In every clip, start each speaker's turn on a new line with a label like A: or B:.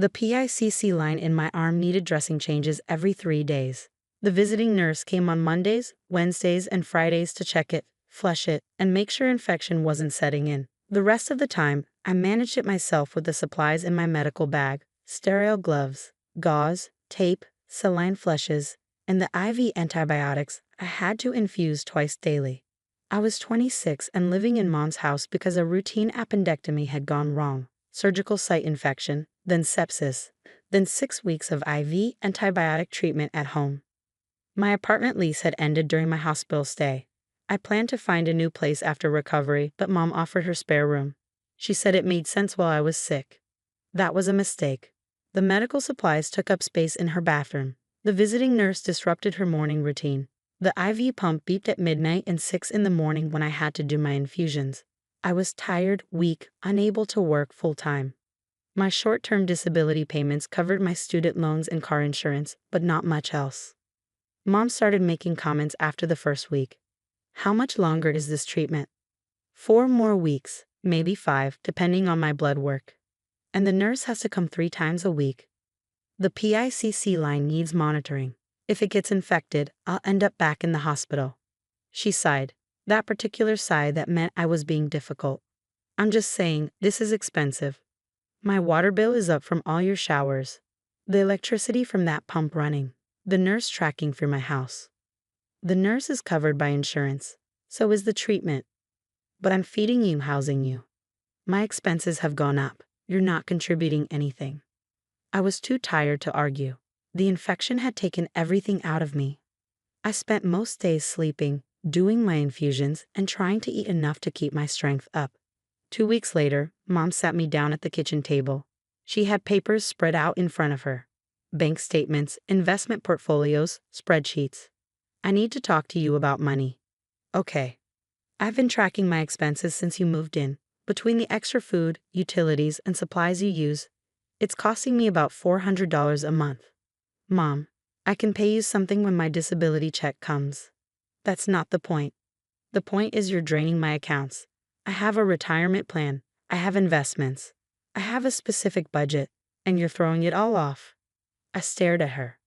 A: The PICC line in my arm needed dressing changes every 3 days. The visiting nurse came on Mondays, Wednesdays, and Fridays to check it, flush it, and make sure infection wasn't setting in. The rest of the time, I managed it myself with the supplies in my medical bag: sterile gloves, gauze, tape, saline flushes, and the IV antibiotics I had to infuse twice daily. I was 26 and living in Mom's house because a routine appendectomy had gone wrong. Surgical site infection, then sepsis, then 6 weeks of IV antibiotic treatment at home. My apartment lease had ended during my hospital stay. I planned to find a new place after recovery, but Mom offered her spare room. She said it made sense while I was sick. That was a mistake. The medical supplies took up space in her bathroom. The visiting nurse disrupted her morning routine. The IV pump beeped at midnight and 6 in the morning when I had to do my infusions. I was tired, weak, unable to work full-time. My short-term disability payments covered my student loans and car insurance, but not much else. Mom started making comments after the first week. How much longer is this treatment? 4 more weeks, maybe 5, depending on my blood work. And the nurse has to come 3 times a week. The PICC line needs monitoring. If it gets infected, I'll end up back in the hospital. She sighed, that particular sigh that meant I was being difficult. I'm just saying, this is expensive. My water bill is up from all your showers. The electricity from that pump running. The nurse tracking through my house. The nurse is covered by insurance. So is the treatment. But I'm feeding you, housing you. My expenses have gone up. You're not contributing anything. I was too tired to argue. The infection had taken everything out of me. I spent most days sleeping, doing my infusions, and trying to eat enough to keep my strength up. 2 weeks later, Mom sat me down at the kitchen table. She had papers spread out in front of her. Bank statements, investment portfolios, spreadsheets. I need to talk to you about money. Okay. I've been tracking my expenses since you moved in. Between the extra food, utilities, and supplies you use, it's costing me about $400 a month. Mom, I can pay you something when my disability check comes. That's not the point. The point is you're draining my accounts. I have a retirement plan. I have investments. I have a specific budget, and you're throwing it all off. I stared at her.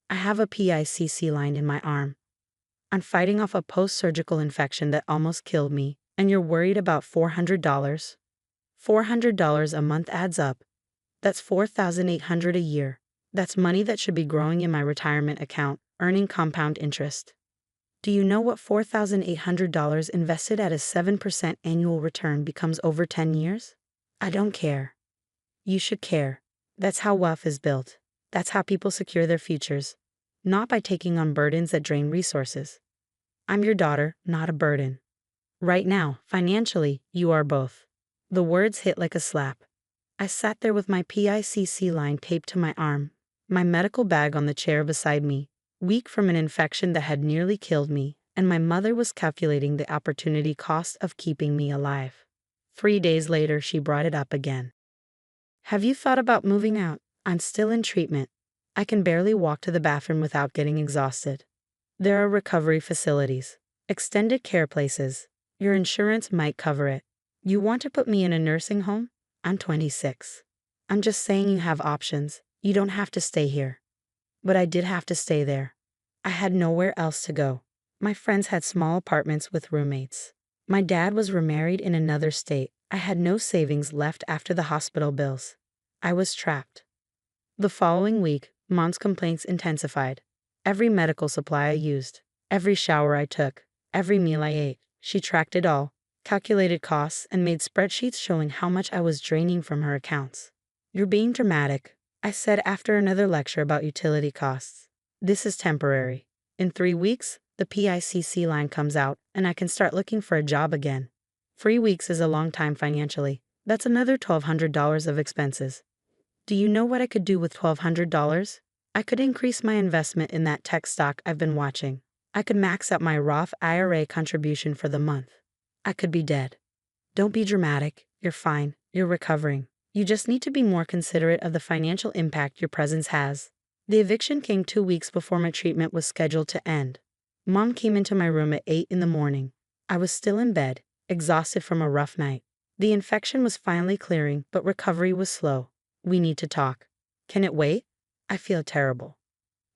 A: I have a PICC line in my arm. I'm fighting off a post-surgical infection that almost killed me, and you're worried about $400? $400 a month adds up. That's $4,800 a year. That's money that should be growing in my retirement account, earning compound interest. Do you know what $4,800 invested at a 7% annual return becomes over 10 years? I don't care. You should care. That's how wealth is built. That's how people secure their futures. Not by taking on burdens that drain resources. I'm your daughter, not a burden. Right now, financially, you are both. The words hit like a slap. I sat there with my PICC line taped to my arm, my medical bag on the chair beside me, weak from an infection that had nearly killed me, and my mother was calculating the opportunity cost of keeping me alive. 3 days later, she brought it up again. Have you thought about moving out? I'm still in treatment. I can barely walk to the bathroom without getting exhausted. There are recovery facilities, extended care places. Your insurance might cover it. You want to put me in a nursing home? I'm 26. I'm just saying you have options. You don't have to stay here. But I did have to stay there. I had nowhere else to go. My friends had small apartments with roommates. My dad was remarried in another state. I had no savings left after the hospital bills. I was trapped. The following week, Mom's complaints intensified. Every medical supply I used, every shower I took, every meal I ate, she tracked it all, calculated costs, and made spreadsheets showing how much I was draining from her accounts. You're being dramatic, I said after another lecture about utility costs. This is temporary. In 3 weeks, the PICC line comes out, and I can start looking for a job again. 3 weeks is a long time financially. That's another $1,200 of expenses. Do you know what I could do with $1,200? I could increase my investment in that tech stock I've been watching. I could max out my Roth IRA contribution for the month. I could be dead. Don't be dramatic. You're fine. You're recovering. You just need to be more considerate of the financial impact your presence has. The eviction came 2 weeks before my treatment was scheduled to end. Mom came into my room at 8 in the morning. I was still in bed, exhausted from a rough night. The infection was finally clearing, but recovery was slow. We need to talk. Can it wait? I feel terrible.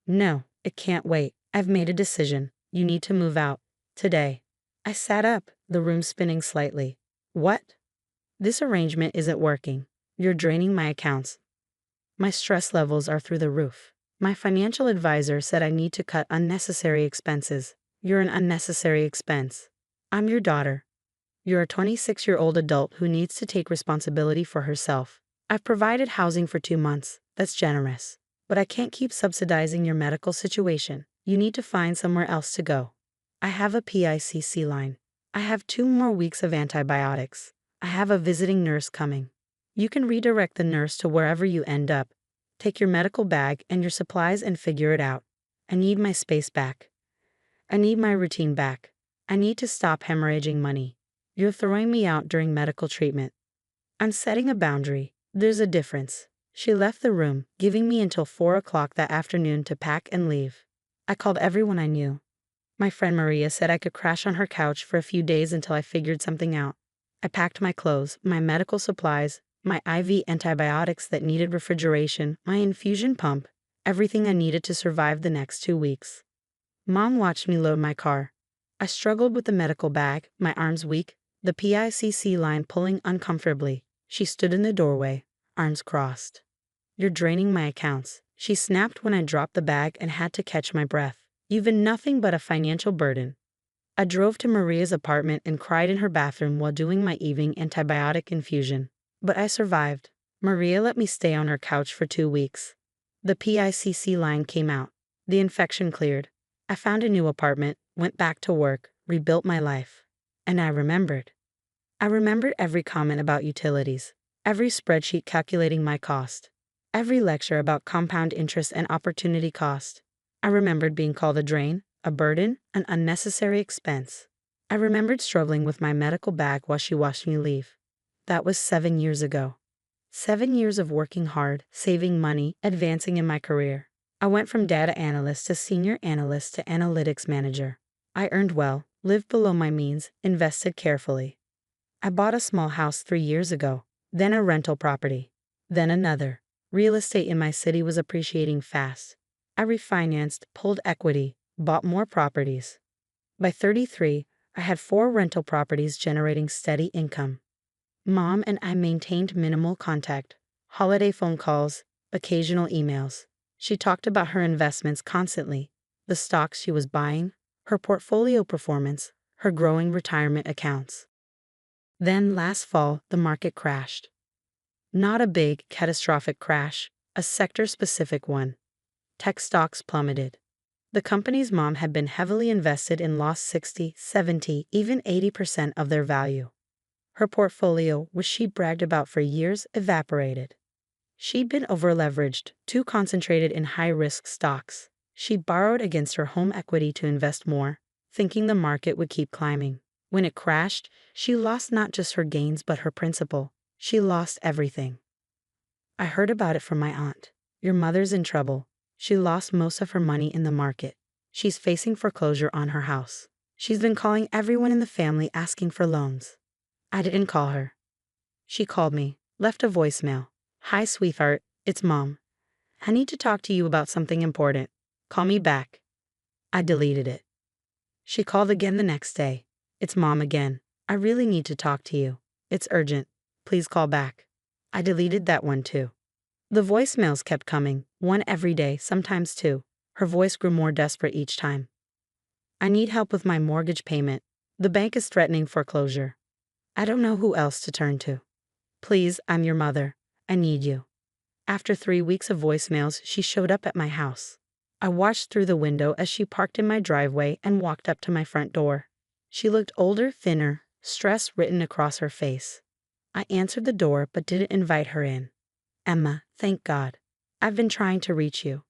A: No, it can't wait. I've made a decision. You need to move out. Today. I sat up, the room spinning slightly. What? This arrangement isn't working. You're draining my accounts. My stress levels are through the roof. My financial advisor said I need to cut unnecessary expenses. You're an unnecessary expense. I'm your daughter. You're a 26-year-old adult who needs to take responsibility for herself. I've provided housing for 2 months. That's generous. But I can't keep subsidizing your medical situation. You need to find somewhere else to go. I have a PICC line. I have 2 more weeks of antibiotics. I have a visiting nurse coming. You can redirect the nurse to wherever you end up. Take your medical bag and your supplies and figure it out. I need my space back. I need my routine back. I need to stop hemorrhaging money. You're throwing me out during medical treatment. I'm setting a boundary. There's a difference. She left the room, giving me until 4 o'clock that afternoon to pack and leave. I called everyone I knew. My friend Maria said I could crash on her couch for a few days until I figured something out. I packed my clothes, my medical supplies, my IV antibiotics that needed refrigeration, my infusion pump, everything I needed to survive the next 2 weeks. Mom watched me load my car. I struggled with the medical bag, my arms weak, the PICC line pulling uncomfortably. She stood in the doorway, arms crossed. You're draining my accounts. She snapped when I dropped the bag and had to catch my breath. You've been nothing but a financial burden. I drove to Maria's apartment and cried in her bathroom while doing my evening antibiotic infusion. But I survived. Maria let me stay on her couch for 2 weeks. The PICC line came out. The infection cleared. I found a new apartment, went back to work, rebuilt my life. And I remembered. I remembered every comment about utilities, every spreadsheet calculating my cost, every lecture about compound interest and opportunity cost. I remembered being called a drain, a burden, an unnecessary expense. I remembered struggling with my medical bag while she watched me leave. That was 7 years ago. 7 years of working hard, saving money, advancing in my career. I went from data analyst to senior analyst to analytics manager. I earned well, lived below my means, invested carefully. I bought a small house 3 years ago, then a rental property, then another. Real estate in my city was appreciating fast. I refinanced, pulled equity, bought more properties. By 33, I had 4 rental properties generating steady income. Mom and I maintained minimal contact, holiday phone calls, occasional emails. She talked about her investments constantly, the stocks she was buying, her portfolio performance, her growing retirement accounts. Then last fall, the market crashed. Not a big, catastrophic crash, a sector-specific one. Tech stocks plummeted. The company's mom had been heavily invested and lost 60, 70, even 80% of their value. Her portfolio, which she bragged about for years, evaporated. She'd been overleveraged, too concentrated in high-risk stocks. She borrowed against her home equity to invest more, thinking the market would keep climbing. When it crashed, she lost not just her gains but her principal. She lost everything. I heard about it from my aunt. Your mother's in trouble. She lost most of her money in the market. She's facing foreclosure on her house. She's been calling everyone in the family asking for loans. I didn't call her. She called me, left a voicemail. Hi, sweetheart, it's Mom. I need to talk to you about something important. Call me back. I deleted it. She called again the next day. It's Mom again. I really need to talk to you. It's urgent. Please call back. I deleted that one too. The voicemails kept coming, one every day, sometimes 2. Her voice grew more desperate each time. I need help with my mortgage payment. The bank is threatening foreclosure. I don't know who else to turn to. Please, I'm your mother. I need you. After 3 weeks of voicemails, she showed up at my house. I watched through the window as she parked in my driveway and walked up to my front door. She looked older, thinner, stress written across her face. I answered the door but didn't invite her in. Emma, thank God. I've been trying to reach you.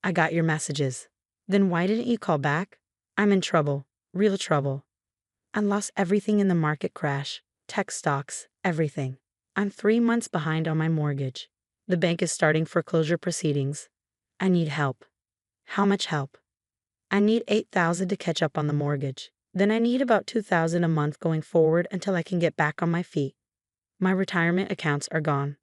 A: I got your messages. Then why didn't you call back? I'm in trouble, real trouble. I lost everything in the market crash, tech stocks, everything. I'm 3 months behind on my mortgage. The bank is starting foreclosure proceedings. I need help. How much help? I need $8,000 to catch up on the mortgage. Then I need about $2,000 a month going forward until I can get back on my feet. My retirement accounts are gone.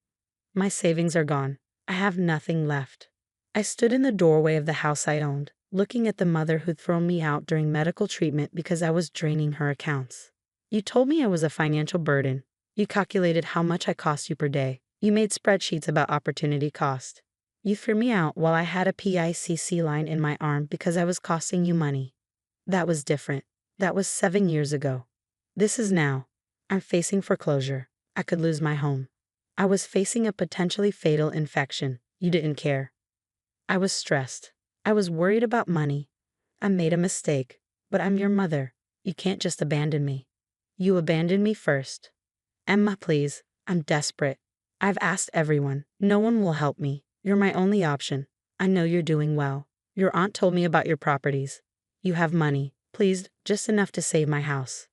A: My savings are gone. I have nothing left. I stood in the doorway of the house I owned, looking at the mother who'd thrown me out during medical treatment because I was draining her accounts. You told me I was a financial burden. You calculated how much I cost you per day. You made spreadsheets about opportunity cost. You threw me out while I had a PICC line in my arm because I was costing you money. That was different. That was 7 years ago. This is now. I'm facing foreclosure. I could lose my home. I was facing a potentially fatal infection. You didn't care. I was stressed. I was worried about money. I made a mistake, but I'm your mother. You can't just abandon me. You abandoned me first. Emma, please. I'm desperate. I've asked everyone. No one will help me. You're my only option. I know you're doing well. Your aunt told me about your properties. You have money. Please, just enough to save my house.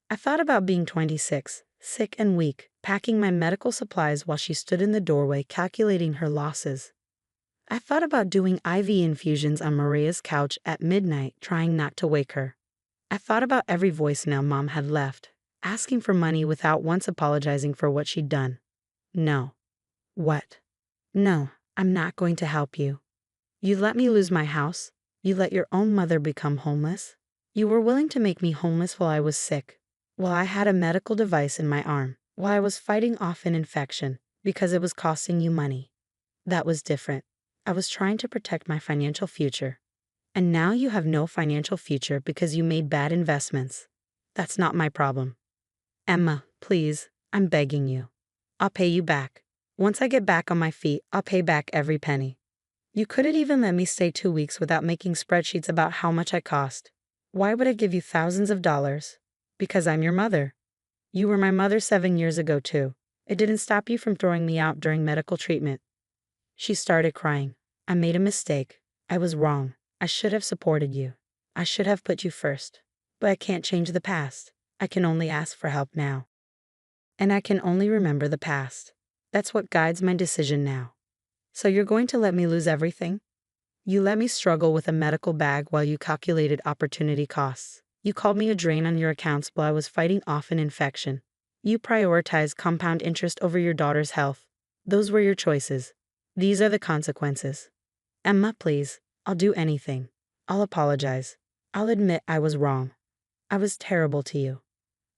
A: I thought about being 26, sick and weak, packing my medical supplies while she stood in the doorway calculating her losses. I thought about doing IV infusions on Maria's couch at midnight, trying not to wake her. I thought about every voicemail Mom had left, asking for money without once apologizing for what she'd done. No. What? No, I'm not going to help you. You let me lose my house. You let your own mother become homeless. You were willing to make me homeless while I was sick, while I had a medical device in my arm, while I was fighting off an infection, because it was costing you money. That was different. I was trying to protect my financial future. And now you have no financial future because you made bad investments. That's not my problem. Emma, please, I'm begging you. I'll pay you back. Once I get back on my feet, I'll pay back every penny. You couldn't even let me stay 2 weeks without making spreadsheets about how much I cost. Why would I give you thousands of dollars? Because I'm your mother. You were my mother 7 years ago, too. It didn't stop you from throwing me out during medical treatment. She started crying. I made a mistake. I was wrong. I should have supported you. I should have put you first. But I can't change the past. I can only ask for help now. And I can only remember the past. That's what guides my decision now. So you're going to let me lose everything? You let me struggle with a medical bag while you calculated opportunity costs. You called me a drain on your accounts while I was fighting off an infection. You prioritized compound interest over your daughter's health. Those were your choices. These are the consequences. Emma, please, I'll do anything. I'll apologize. I'll admit I was wrong. I was terrible to you.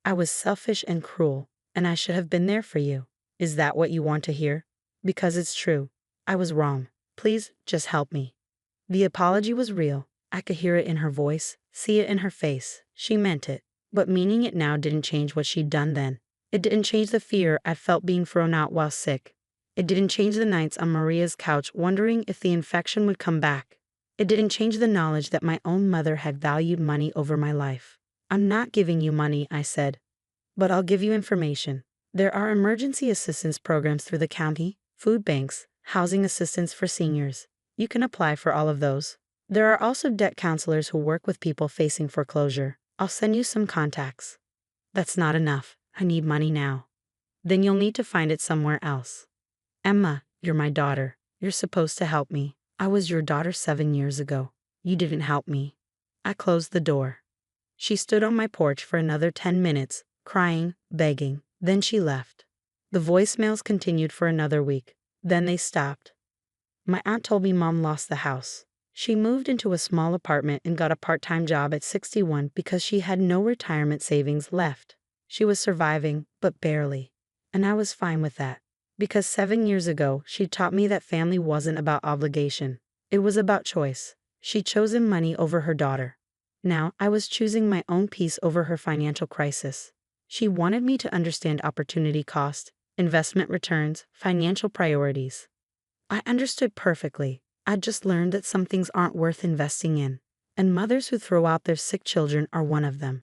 A: I was selfish and cruel, and I should have been there for you. Is that what you want to hear? Because it's true. I was wrong. Please, just help me. The apology was real. I could hear it in her voice, see it in her face. She meant it. But meaning it now didn't change what she'd done then. It didn't change the fear I felt being thrown out while sick. It didn't change the nights on Maria's couch wondering if the infection would come back. It didn't change the knowledge that my own mother had valued money over my life. I'm not giving you money, I said. But I'll give you information. There are emergency assistance programs through the county, food banks, housing assistance for seniors. You can apply for all of those. There are also debt counselors who work with people facing foreclosure. I'll send you some contacts. That's not enough. I need money now. Then you'll need to find it somewhere else. Emma, you're my daughter. You're supposed to help me. I was your daughter 7 years ago. You didn't help me. I closed the door. She stood on my porch for another 10 minutes, crying, begging. Then she left. The voicemails continued for another week. Then they stopped. My aunt told me Mom lost the house. She moved into a small apartment and got a part-time job at 61 because she had no retirement savings left. She was surviving, but barely. And I was fine with that. Because 7 years ago, she taught me that family wasn't about obligation. It was about choice. She'd chosen money over her daughter. Now, I was choosing my own peace over her financial crisis. She wanted me to understand opportunity cost, investment returns, financial priorities. I understood perfectly. I'd just learned that some things aren't worth investing in. And mothers who throw out their sick children are one of them.